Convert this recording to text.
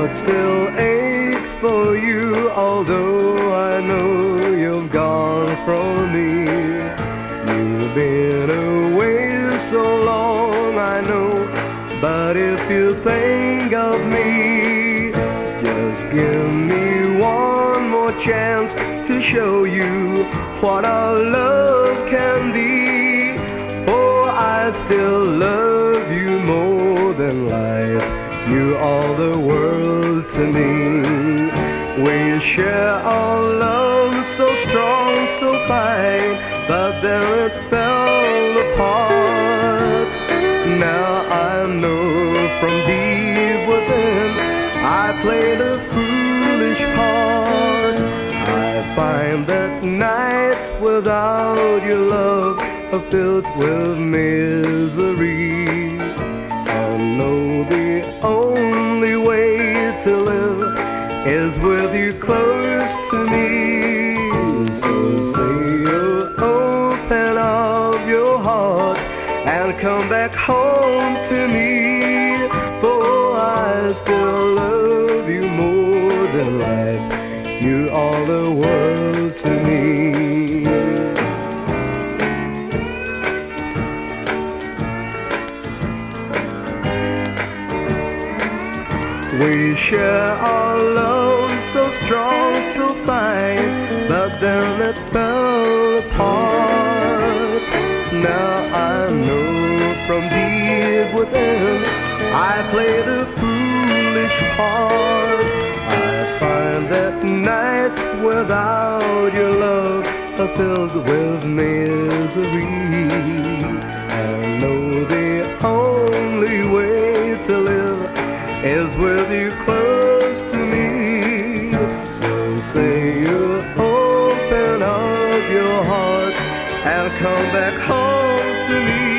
heart still aches for you, although I know you've gone from me. You've been away so long, I know, but if you think of me, just give me one more chance to show you what our love can be. Oh, I still love you more than life. You are the world to me. We share our love so strong, so fine, but then it fell apart. Now I know from deep within I played a foolish part. I find that nights without your love are filled with misery. I know the only way to live is with you close to me. So say you'll open up your heart and come back home to me, for I still love you more than life. You are the world to me. We share our love so strong, so fine, but then it fell apart. Now I know from deep within I played a foolish part. I find that nights without your love are filled with misery. I know the only way to live is with you close to me. So say you'll open up your heart and come back home to me.